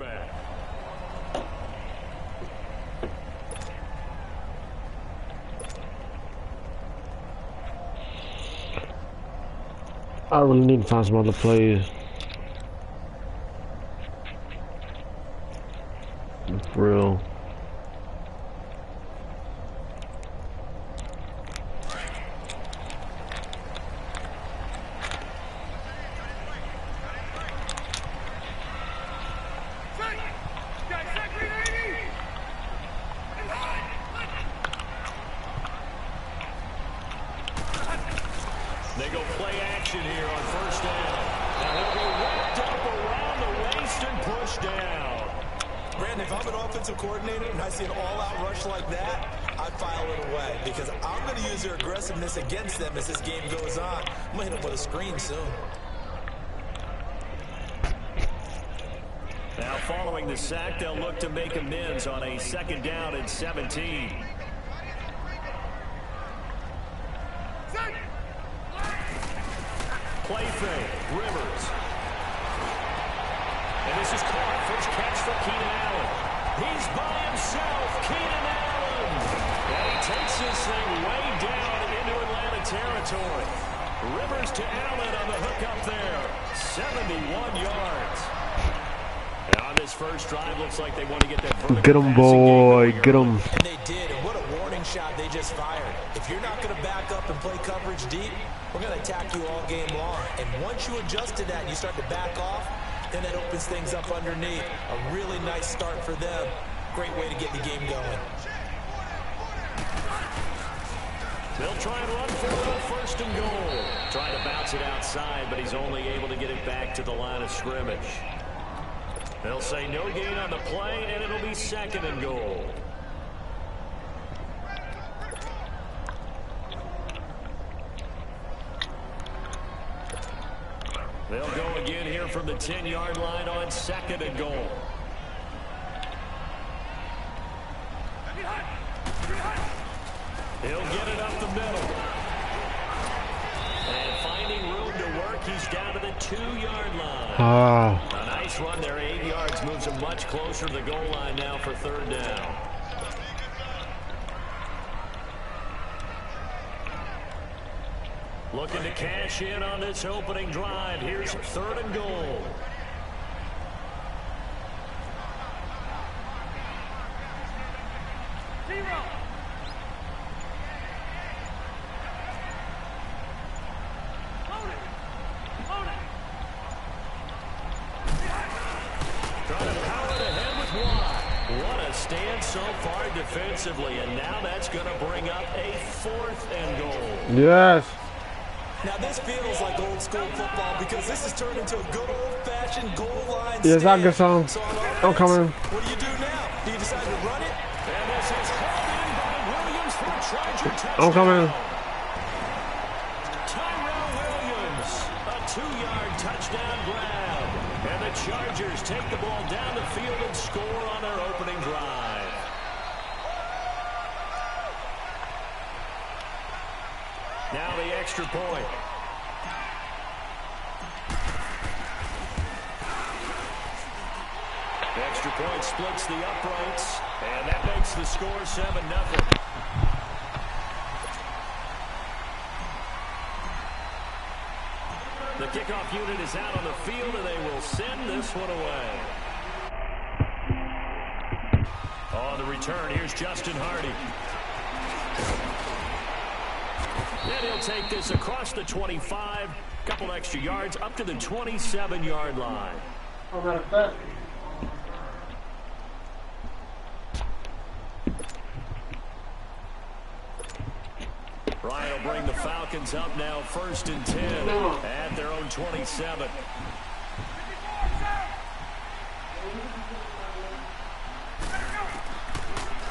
quarterback. I really need to find some other plays. For real. They go play action here on first down. And he'll be wrapped up around the waist and pushed down. Brandon, if I'm an offensive coordinator and I see an all-out rush like that, I'd file it away because I'm going to use their aggressiveness against them as this game goes on. I'm going to hit them with a screen soon. Now following the sack, they'll look to make amends on a 2nd down and 17. Play fake, Rivers. And this is caught. First catch for Keenan Allen. He's by himself, Keenan Allen. And he takes this thing way down into Atlanta territory. Rivers to Allen on the hook up there. 71 yards. And on this first drive, looks like they want to get that vertical. Get him, boy. Get him. And they did, and what a warning shot they just fired. If you're not going to back up and play coverage deep, we're going to attack you all game long. And once you adjust to that and you start to back off, then that opens things up underneath. A really nice start for them. Great way to get the game going. They'll try and run for it, 1st and goal. Trying to bounce it outside, but he's only able to get it back to the line of scrimmage. They'll say no gain on the play, and it'll be 2nd and goal. They'll go again here from the 10-yard line on 2nd and goal. He'll get it up the middle. And finding room to work, he's down to the 2-yard line. A nice run there, 8 yards, moves him much closer to the goal line now for 3rd down. Looking to cash in on this opening drive. Here's 3rd and goal. Trying to power it ahead with Watt. What a stand so far defensively, and now that's going to bring up a 4th and goal. Yes. Now this feels like old school football because this has turned into a good old-fashioned goal line Yes, stand. I get some. So I'm coming. What do you do now? Do you decide to run it? And this is held in by Williams for a Charger touchdown. I'm coming. Tyrell Williams, a 2-yard touchdown grab. And the Chargers take the ball down the field and score on their opening drive. Now the extra point. The extra point splits the uprights, and that makes the score 7-0. The kickoff unit is out on the field, and they will send this one away. On the return, here's Justin Hardy. And he'll take this across the 25, couple extra yards, up to the 27-yard line. Ryan will bring the Falcons up now 1st and 10 at their own 27.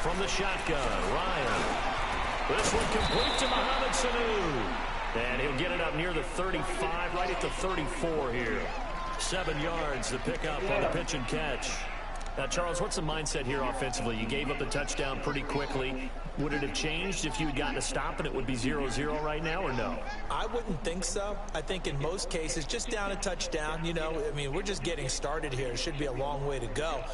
From the shotgun, Ryan. This one complete to Mohamed Sanu. And he'll get it up near the 35, right at the 34 here. 7 yards, the pickup on the pitch and catch. Now, Charles, what's the mindset here offensively? You gave up the touchdown pretty quickly. Would it have changed if you had gotten a stop and it would be 0-0 right now, or no? I wouldn't think so. I think in most cases, just down a touchdown, you know, I mean, we're just getting started here. It should be a long way to go.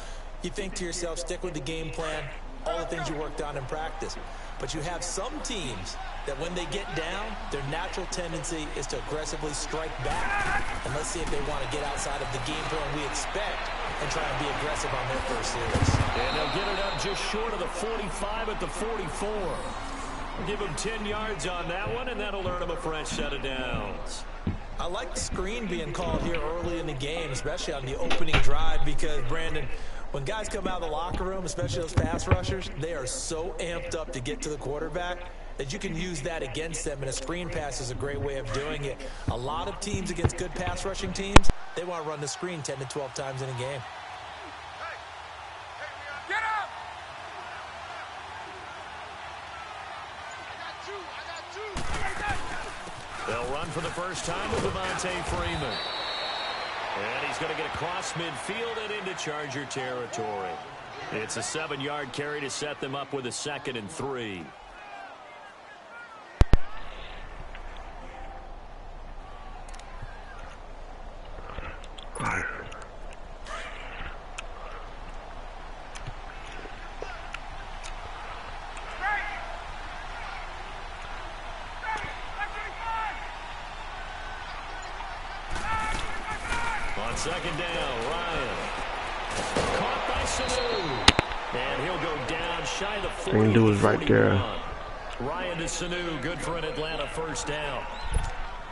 You think to yourself, stick with the game plan, all the things you worked on in practice. But you have some teams that when they get down, their natural tendency is to aggressively strike back. And let's see if they want to get outside of the game plan we expect and try and be aggressive on their first series. And they'll get it up just short of the 45 at the 44. Give them 10 yards on that one, and that'll earn them a fresh set of downs. I like the screen being called here early in the game, especially on the opening drive, because, Brandon, when guys come out of the locker room, especially those pass rushers, they are so amped up to get to the quarterback that you can use that against them, and a screen pass is a great way of doing it. A lot of teams against good pass rushing teams, they want to run the screen 10 to 12 times in a game. Get up! I got two. They'll run for the first time with Devontae Freeman. And he's going to get across midfield and into Charger territory. It's a 7-yard carry to set them up with a 2nd and 3. On 2nd down, Ryan. Caught by Sanu. And he'll go down shy of the 40. All he do is right there. Ryan to Sanu, good for an Atlanta first down.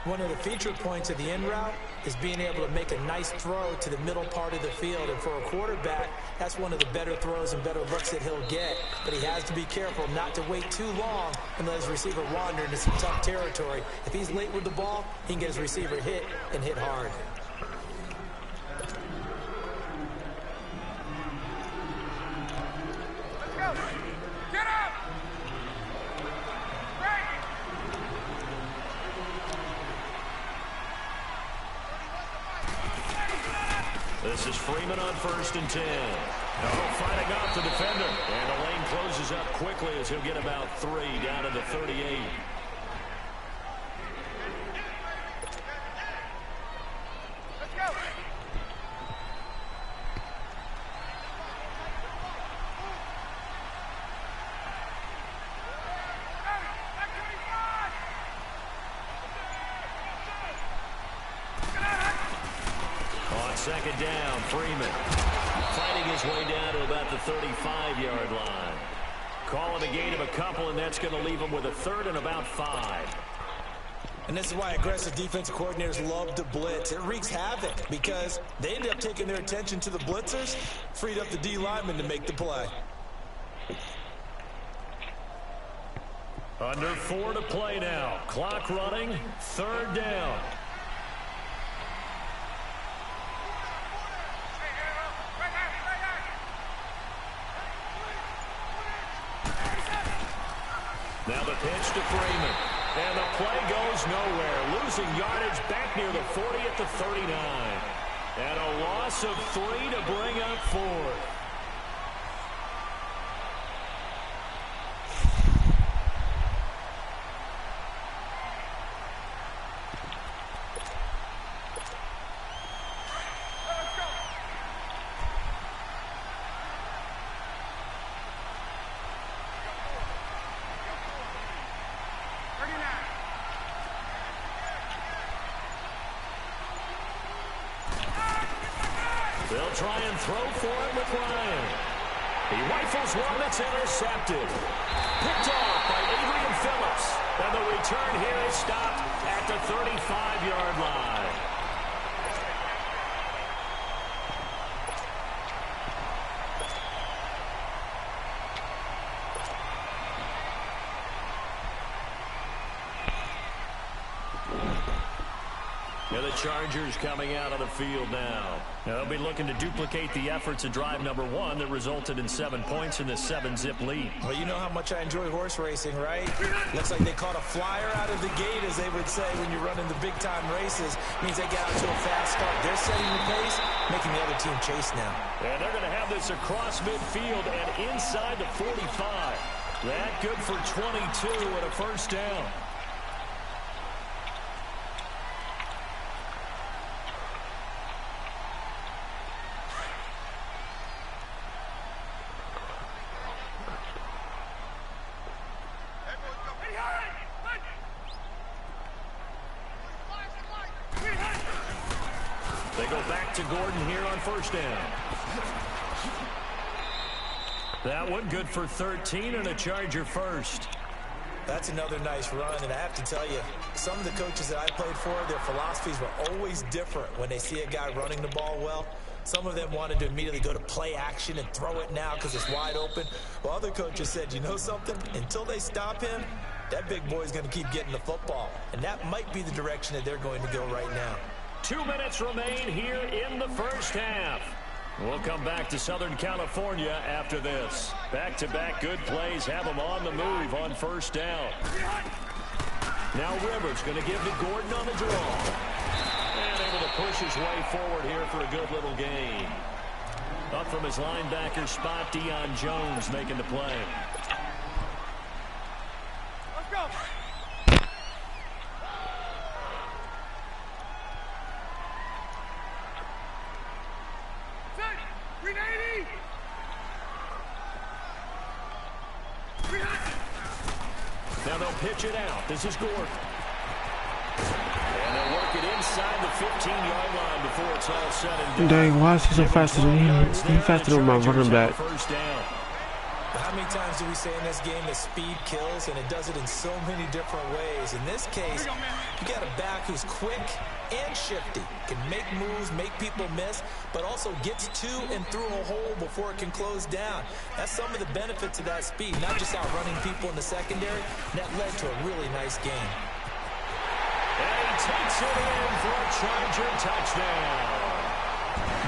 One of the feature points of the in route is being able to make a nice throw to the middle part of the field. And for a quarterback, that's one of the better throws and better looks that he'll get. But he has to be careful not to wait too long and let his receiver wander into some tough territory. If he's late with the ball, he can get his receiver hit and hit hard. Let's go. Get up! This is Freeman on 1st and 10. Oh, fighting off the defender. And the lane closes up quickly as he'll get about 3 down to the 38. Let's go. On 2nd down, Freeman fighting his way down to about the 35-yard line. Calling a gain of a couple, and that's going to leave him with a 3rd and about 5. And this is why aggressive defensive coordinators love to blitz. It wreaks havoc because they end up taking their attention to the blitzers, freed up the D lineman to make the play. Under 4 to play now. Clock running, 3rd down. Now the pitch to Freeman. And the play goes nowhere. Losing yardage back near the 40 at the 39. And a loss of 3 to bring up 4th. They'll try and throw for it with Ryan. He rifles one that's intercepted. Picked off by Adrian Phillips. And the return here is stopped at the 35-yard line. And the Chargers coming out on the field now. They'll be looking to duplicate the efforts of drive number 1 that resulted in 7 points in the 7-zip lead. Well, you know how much I enjoy horse racing, right? Looks like they caught a flyer out of the gate, as they would say when you're running the big-time races. Means they get out to a fast start. They're setting the pace, making the other team chase now. And they're going to have this across midfield and inside the 45. That good for 22 and a first down. They go back to Gordon here on first down. That one good for 13 and a Charger first. That's another nice run, and I have to tell you, some of the coaches that I played for, their philosophies were always different when they see a guy running the ball well. Some of them wanted to immediately go to play action and throw it now because it's wide open. While other coaches said, you know something? Until they stop him, that big boy's going to keep getting the football. And that might be the direction that they're going to go right now. 2 minutes remain here in the first half. We'll come back to Southern California after this. Back-to-back good plays have them on the move on first down. Now Rivers going to give to Gordon on the draw. And able to push his way forward here for a good little gain. Up from his linebacker spot, Deion Jones making the play. Let's go. Now they'll pitch it out. This is Gordon. And they'll work it inside the 15-yard line before it's all said and done. Dang, why is he so faster than me? He's faster than my running back. First down. How many times do we say in this game that speed kills, and it does it in so many different ways? In this case, you got a back who's quick and shifty, can make moves, make people miss, but also gets to and through a hole before it can close down. That's some of the benefits of that speed, not just outrunning people in the secondary. That led to a really nice game. And he takes it in for a Charger touchdown.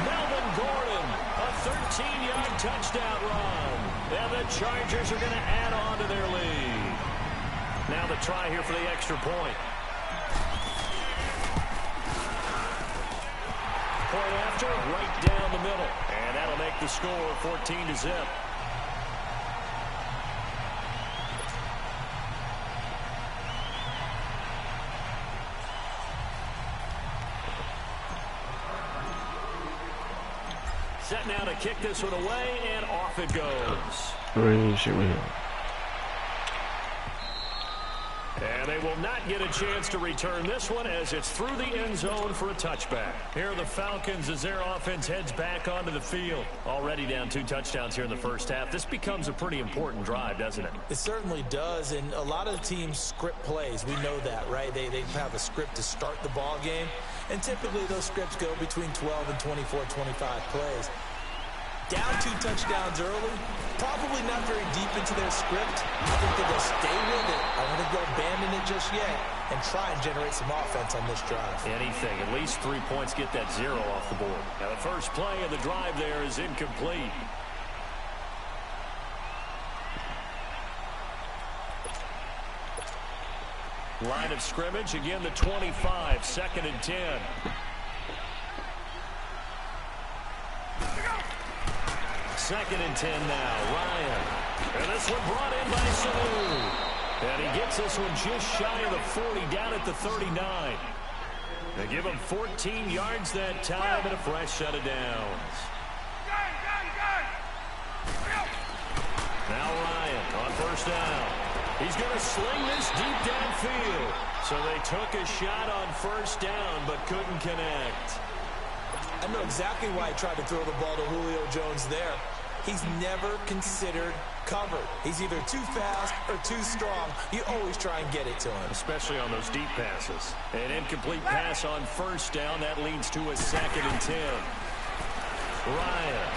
Melvin Gordon, a 13-yard touchdown run. And the Chargers are going to add on to their lead. Now the try here for the extra point. Point after, right down the middle. And that'll make the score 14-0. Set now to kick this one away, and off it goes. And they will not get a chance to return this one as it's through the end zone for a touchback. Here are the Falcons as their offense heads back onto the field. Already down 2 touchdowns here in the first half. This becomes a pretty important drive, doesn't it? It certainly does, and a lot of the teams script plays. We know that, right? They have a script to start the ball game, and typically those scripts go between 12 and 24, 25 plays. Down 2 touchdowns early, probably not very deep into their script. I think that they'll stay with it. I don't think they'll abandon it just yet and try and generate some offense on this drive. Anything, at least 3 points, get that 0 off the board. Now the first play of the drive there is incomplete. Line of scrimmage, again the 25, 2nd and 10. Second and 10 now, Ryan. And this one brought in by Sanu. And he gets this one just shy of the 40, down at the 39. They give him 14 yards that time and a fresh set of downs. Now Ryan on first down. He's going to sling this deep downfield. So they took a shot on first down but couldn't connect. I know exactly why he tried to throw the ball to Julio Jones there. He's never considered covered. He's either too fast or too strong. You always try and get it to him. Especially on those deep passes. An incomplete pass on first down. That leads to a 2nd and 10. Ryan.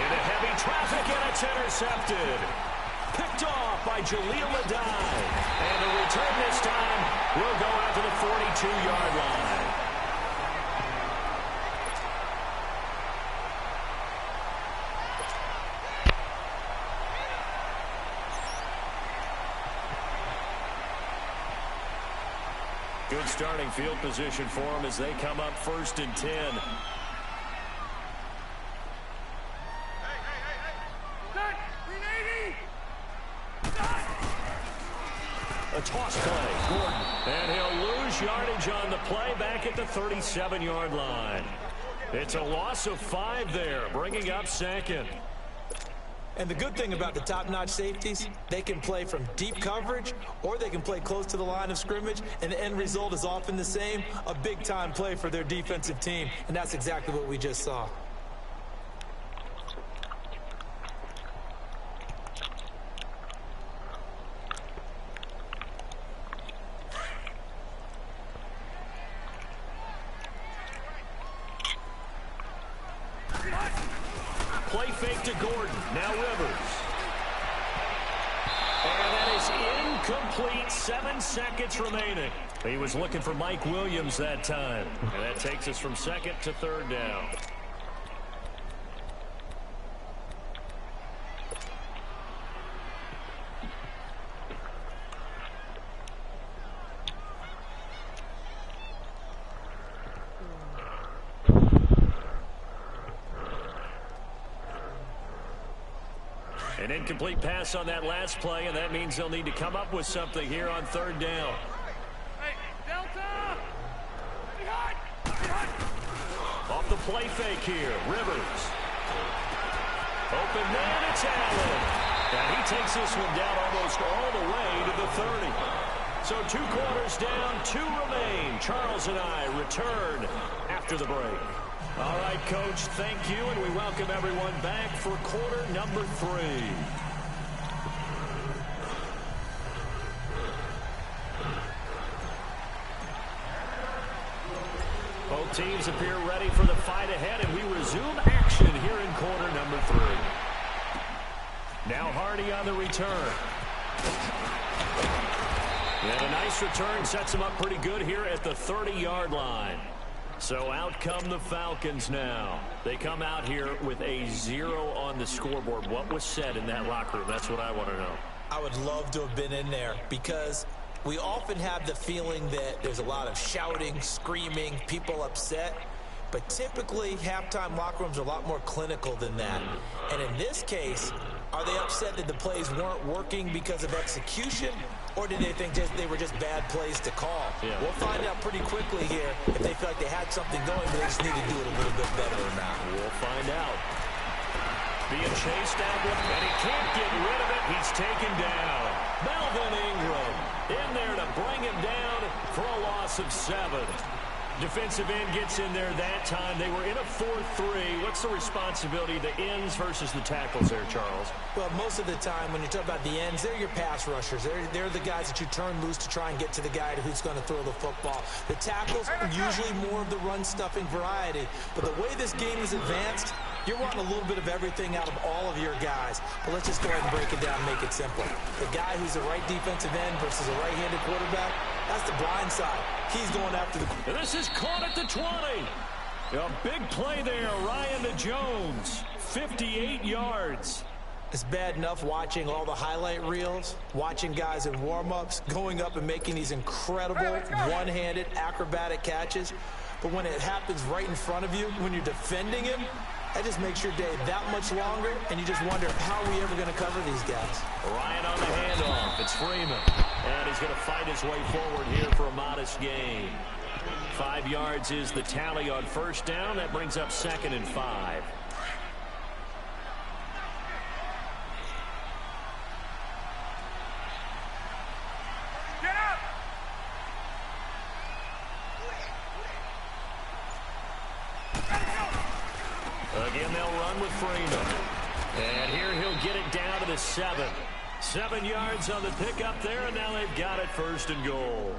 Into heavy traffic, and it's intercepted. Picked off by Jaleel Adai. And the return this time will go out to the 42-yard line. Good starting field position for them as they come up 1st and 10. A toss play, Gordon. And he'll lose yardage on the play back at the 37-yard line. It's a loss of 5 there, bringing up 2nd. And the good thing about the top-notch safeties, they can play from deep coverage or they can play close to the line of scrimmage, and the end result is often the same, a big-time play for their defensive team, and that's exactly what we just saw. Play fake to Gordon. Now Rivers. And that is incomplete. 7 seconds remaining. He was looking for Mike Williams that time. And that takes us from 2nd to 3rd down. An incomplete pass on that last play, and that means they'll need to come up with something here on 3rd down. Hey, Delta! Off the play fake here, Rivers. Open man, it's Allen. And he takes this one down almost all the way to the 30. So 2 quarters down, 2 remain. Charles and I return after the break. All right, Coach, thank you, and we welcome everyone back for quarter number 3. Both teams appear ready for the fight ahead, and we resume action here in quarter number 3. Now Hardy on the return. And a nice return sets him up pretty good here at the 30-yard line. So out come the Falcons now. They come out here with a 0 on the scoreboard. What was said in that locker room? That's what I want to know. I would love to have been in there because we often have the feeling that there's a lot of shouting, screaming, people upset. But typically, halftime locker rooms are a lot more clinical than that. And in this case, are they upset that the plays weren't working because of execution? Or did they think they were just bad plays to call? Yeah. We'll find out pretty quickly here if they feel like they had something going, but they just need to do it a little bit better or not. We'll find out. Being chased out, and he can't get rid of it. He's taken down. Melvin Ingram in there to bring him down for a loss of 7. Defensive end gets in there that time. They were in a 4-3. What's the responsibility, the ends versus the tackles there, Charles? Well, most of the time when you talk about the ends, they're your pass rushers. They're the guys that you turn loose to try and get to the guy who's going to throw the football. The tackles are usually more of the run-stuffing variety. But the way this game is advanced, you're wanting a little bit of everything out of all of your guys. But let's just go ahead and break it down and make it simple. The guy who's a right defensive end versus a right-handed quarterback, that's the blind side. He's going after the... And this is caught at the 20. A big play there, Ryan to Jones. 58 yards. It's bad enough watching all the highlight reels, watching guys in warm-ups, going up and making these incredible one-handed acrobatic catches. But when it happens right in front of you, when you're defending him, that just makes your day that much longer, and you just wonder, how are we ever going to cover these guys? Ryan on the handoff. It's Freeman. And he's going to fight his way forward here for a modest gain. 5 yards is the tally on 1st down. That brings up 2nd and 5. Get up! Again, they'll run with Freeman. And here he'll get it down to the 7. 7 yards on the pickup there, and now they've got it 1st and goal.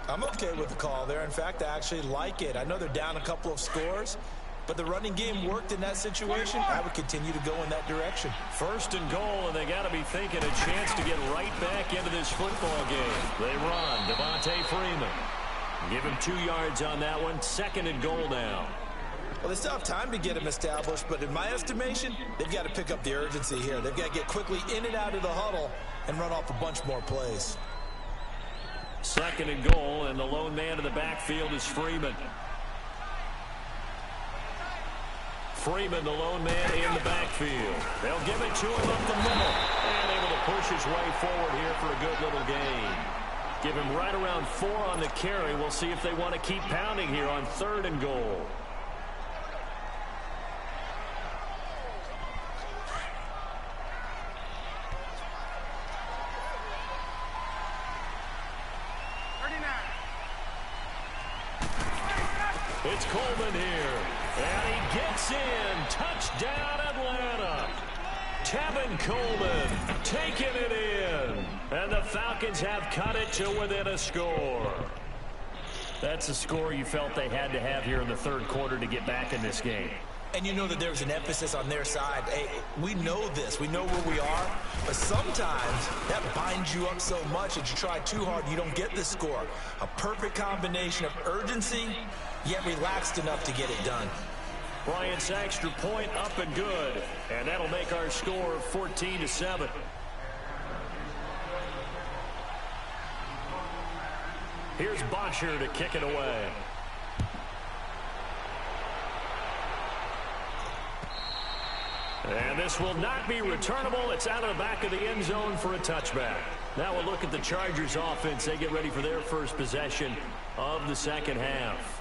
I'm okay with the call there. In fact, I actually like it. I know they're down a couple of scores, but the running game worked in that situation. I would continue to go in that direction. 1st and goal, and they got to be thinking a chance to get right back into this football game. They run. Devontae Freeman. Give him 2 yards on that one. 2nd and goal now. Well, they still have time to get him established, but in my estimation, they've got to pick up the urgency here. They've got to get quickly in and out of the huddle and run off a bunch more plays. 2nd and goal, and the lone man in the backfield is Freeman. Freeman, the lone man in the backfield. They'll give it to him up the middle. And able to push his way forward here for a good little gain. Give him right around 4 on the carry. We'll see if they want to keep pounding here on 3rd and goal. It's Coleman here, and he gets in. Touchdown, Atlanta. Tevin Coleman taking it in, and the Falcons have cut it to within a score. That's a score you felt they had to have here in the 3rd quarter to get back in this game. And you know that there's an emphasis on their side. Hey, we know this. We know where we are. But sometimes that binds you up so much that you try too hard, you don't get the score. A perfect combination of urgency, yet relaxed enough to get it done. Bryant's extra point up and good. And that'll make our score 14-7. Here's Bosher to kick it away. And this will not be returnable. It's out of the back of the end zone for a touchback. Now we'll look at the Chargers offense. They get ready for their first possession of the 2nd half.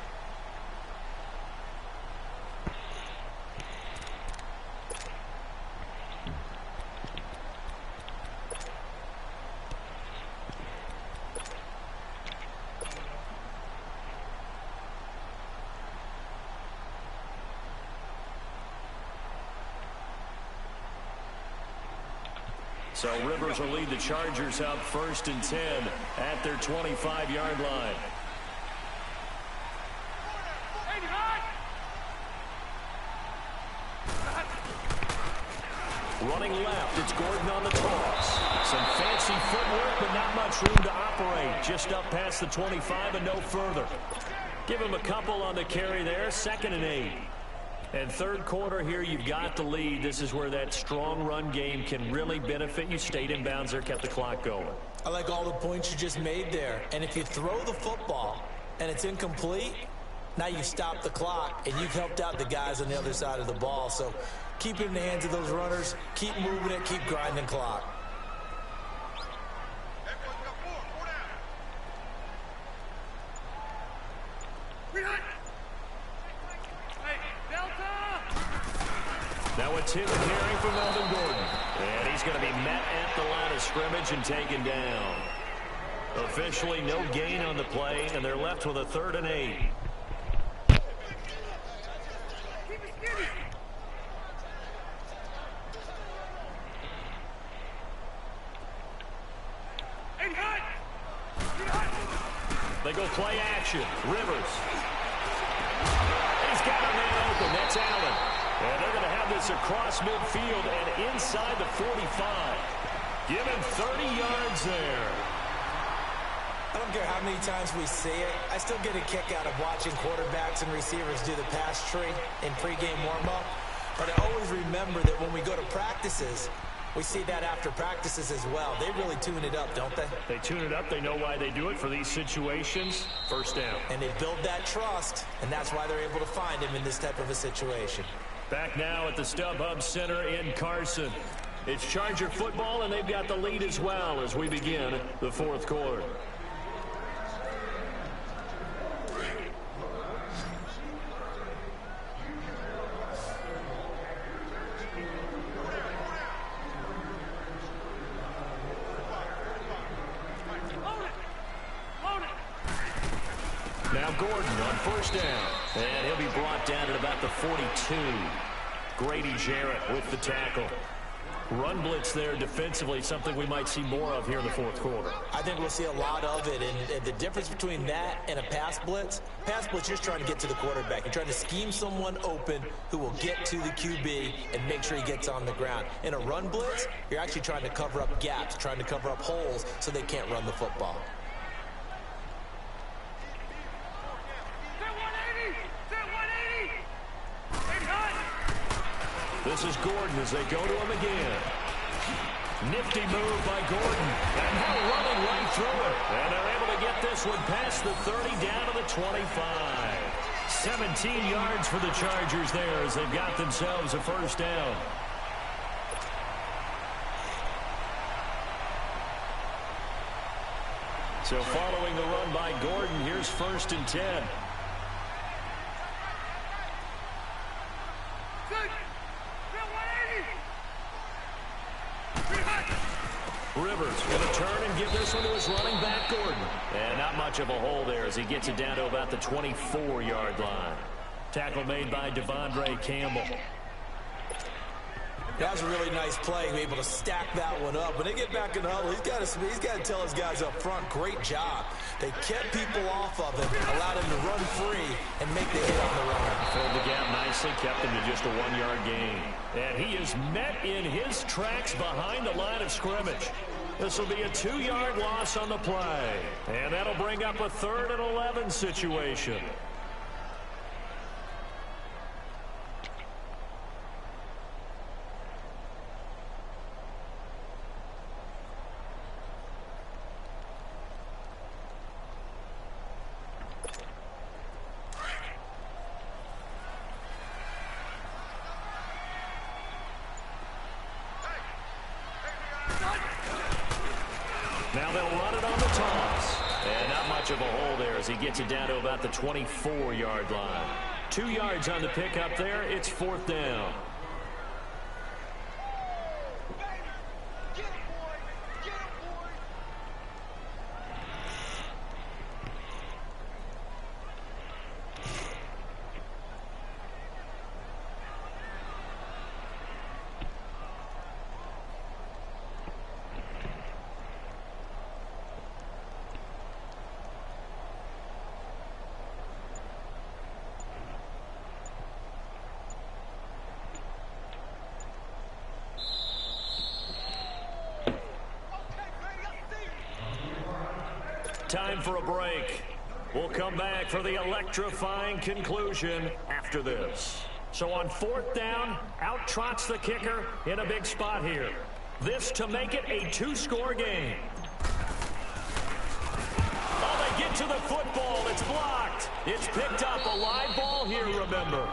So Rivers will lead the Chargers out 1st and 10 at their 25-yard line. Running left, it's Gordon on the toss. Some fancy footwork, but not much room to operate. Just up past the 25 and no further. Give him a couple on the carry there. 2nd and 8. And 3rd quarter here, you've got the lead. This is where that strong run game can really benefit you. Stayed in bounds there, kept the clock going. I like all the points you just made there. And if you throw the football and it's incomplete, now you stop the clock and you've helped out the guys on the other side of the ball. So keep it in the hands of those runners. Keep moving it. Keep grinding clock. Now it's him carrying for Melvin Gordon. And he's going to be met at the line of scrimmage and taken down. Officially no gain on the play, and they're left with a 3rd and 8. They go play action. Rivers. He's got a man open. That's Allen. And they're going to have this across midfield and inside the 45. Give him 30 yards there. I don't care how many times we see it. I still get a kick out of watching quarterbacks and receivers do the pass tree in pregame warm-up. But I always remember that when we go to practices, we see that after practices as well. They really tune it up, don't they? They tune it up. They know why they do it for these situations. 1st down. And they build that trust, and that's why they're able to find him in this type of a situation. Back now at the StubHub Center in Carson. It's Charger football, and they've got the lead as well as we begin the 4th quarter. Now Gordon on 1st down. And he'll be brought down at about the 42. Grady Jarrett with the tackle. Run blitz there defensively, something we might see more of here in the fourth quarter. I think we'll see a lot of it, and the difference between that and a pass blitz, you're just trying to get to the quarterback. You're trying to scheme someone open who will get to the QB and make sure he gets on the ground. In a run blitz, you're actually trying to cover up gaps, trying to cover up holes so they can't run the football. This is Gordon as they go to him again. Nifty move by Gordon. And they're running right through it. And they're able to get this one past the 30 down to the 25. 17 yards for the Chargers there as they've got themselves a first down. So following the run by Gordon, here's 1st and 10. Rivers going to turn and give this one to his running back, Gordon. And not much of a hole there as he gets it down to about the 24-yard line. Tackle made by Devondre Campbell. That was a really nice play, able to stack that one up. When they get back in the huddle, he's got to tell his guys up front, great job. They kept people off of him, allowed him to run free and make the hit on the run. Filled the gap nicely, kept him to just a 1-yard gain. And he is met in his tracks behind the line of scrimmage. This will be a 2-yard loss on the play. And that'll bring up a 3rd and 11 situation. Now they'll run it on the toss. And not much of a hole there as he gets it down to about the 24-yard line. 2 yards on the pickup there. It's 4th down. Time for a break. We'll come back for the electrifying conclusion after this. So on 4th down, out trots the kicker in a big spot here. This to make it a 2-score game. Oh, they get to the football. It's blocked. It's picked up. A live ball here, remember.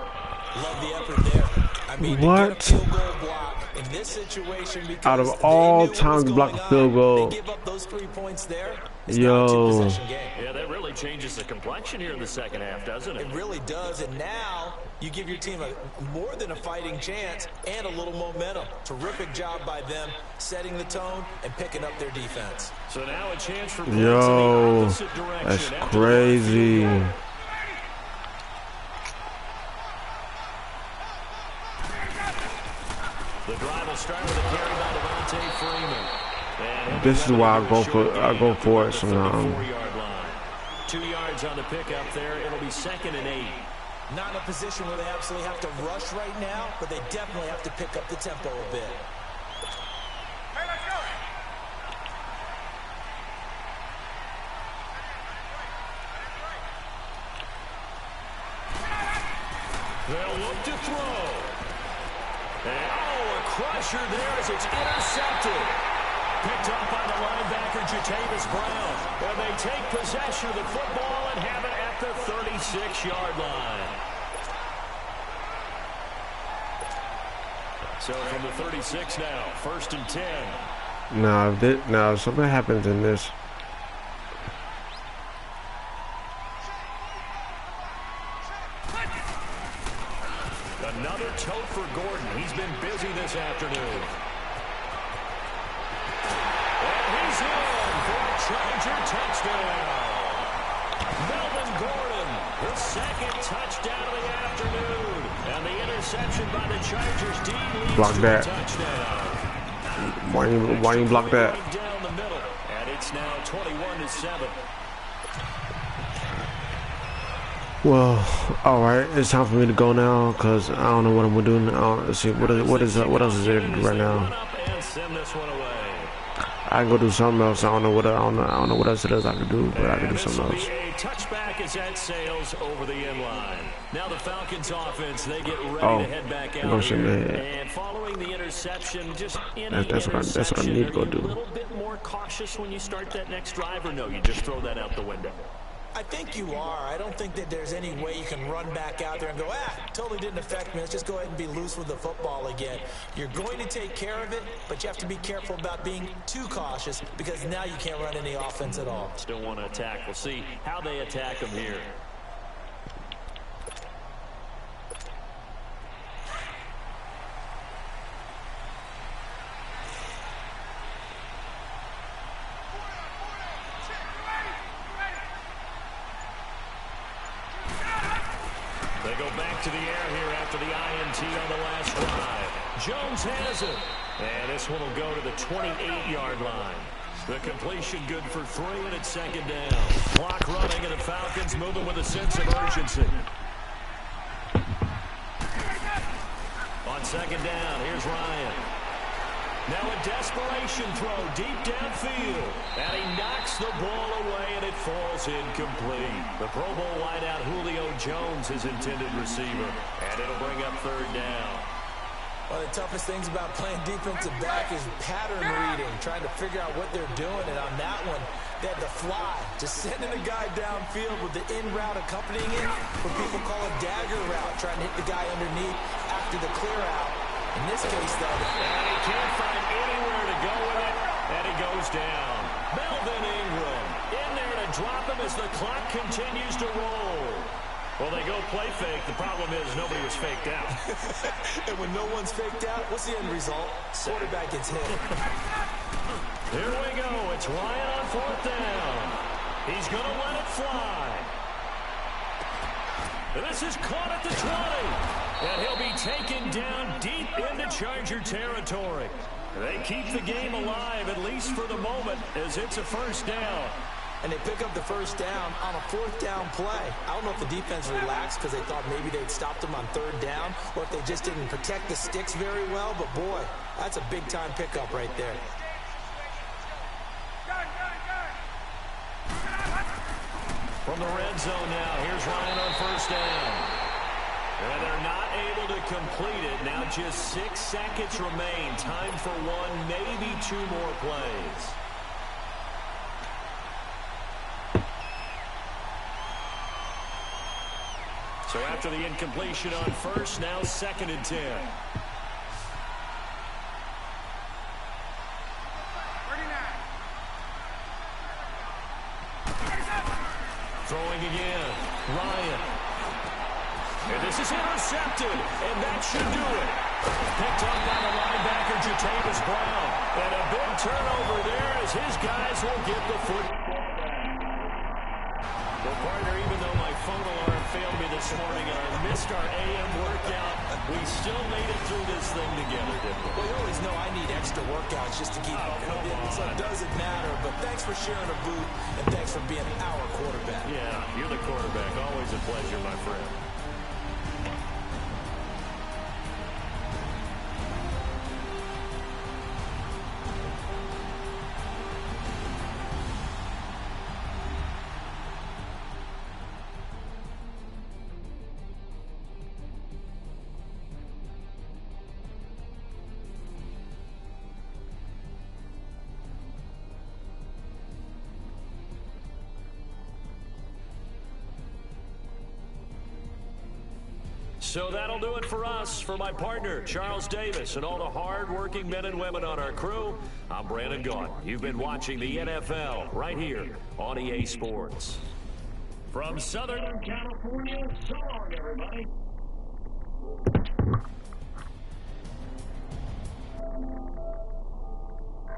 Love the effort there. I mean, what? To get a field goal block in this situation, because out of all time to block a field goal. They give up those 3 points there. Yo. Yeah, that really changes the complexion here in the second half, doesn't it? It really does. And now you give your team more than a fighting chance and a little momentum. Terrific job by them setting the tone and picking up their defense. So now a chance for yo, that's crazy. The drive will start with a carry by Devontae Freeman. This is why I go for it sometimes. 2 yards on the pickup there. It'll be 2nd and 8. Not in a position where they absolutely have to rush right now, but they definitely have to pick up the tempo a bit. Hey, let's go. They'll look to throw. And, a crusher there as it's intercepted. Picked up by the linebacker, Jatavis Brown. And they take possession of the football and have it at the 36-yard line. So from the 36 now, 1st and 10. Now, if something happens in this. Another tote for Gordon. He's been busy this afternoon. He's in for a Charger touchdown. Melvin Gordon, the 2nd touchdown of the afternoon. And the interception by the Chargers D leads Block to that. a touchdown. Why you block that? Down the middle, and it's now 21-7. Well, all right, it's time for me to go now because I don't know what I'm gonna do. Let's see what else is there to do right now. I can go do something else. I don't know what else it is I can do, but I can do something else. A touchback as that sails over the end line. Now the Falcons offense, they get ready to head back out here. And following the interception, just that's what I need to go do. A little bit more cautious when you start that next drive, or no, you just throw that out the window? I think you are. I don't think that there's any way you can run back out there and go, totally didn't affect me. Let's just go ahead and be loose with the football again. You're going to take care of it, but you have to be careful about being too cautious because now you can't run any offense at all. Still want to attack. We'll see how they attack them here. They go back to the air here after the INT on the last drive. Jones has it. And this one will go to the 28-yard line. The completion good for 3, and it's second down. Clock running, and the Falcons moving with a sense of urgency. On second down, here's Ryan. Now a desperation throw deep downfield. And he knocks the ball away, and it falls incomplete. The Pro Bowl wideout Julio Jones, his intended receiver. And it'll bring up third down. One of the toughest things about playing defensive back is pattern reading, trying to figure out what they're doing. And on that one, they had the fly, just sending a guy downfield with the in route accompanying it, what people call a dagger route, trying to hit the guy underneath after the clear out. In this case, though, and he can't find anywhere to go with it, and he goes down. Melvin Ingram in there to drop him as the clock continues to roll. Well, they go play fake. The problem is nobody was faked out. And when no one's faked out, what's the end result? Quarterback gets hit. Here we go. It's Ryan on fourth down. He's going to let it fly. And this is caught at the 20. And he'll be taken down deep into Charger territory. They keep the game alive, at least for the moment, as it's a first down. And they pick up the first down on a fourth down play. I don't know if the defense relaxed because they thought maybe they'd stopped them on third down or if they just didn't protect the sticks very well. But, boy, that's a big-time pickup right there. From the red zone now, here's Ryan on first down. And they're not able to complete it. Now just 6 seconds remain. Time for one, maybe 2 more plays. So after the incompletion on first, now 2nd and 10. Throwing again, Ryan. And this is intercepted, and that should do it. Picked up by the linebacker, Jatavis Brown. And a big turnover there as his guys will get the football back. Well, partner, even though my phone alarm failed me this morning and I missed our AM workout, we still made it through this thing together, didn't we? Well, you always know I need extra workouts just to keep up with it, so it doesn't matter. But thanks for sharing a boot, and thanks for being our quarterback. Yeah, you're the quarterback. Always a pleasure, my friend. So that'll do it for us. For my partner, Charles Davis, and all the hard-working men and women on our crew, I'm Brandon Gaunt. You've been watching the NFL right here on EA Sports. From Southern California, so long, everybody.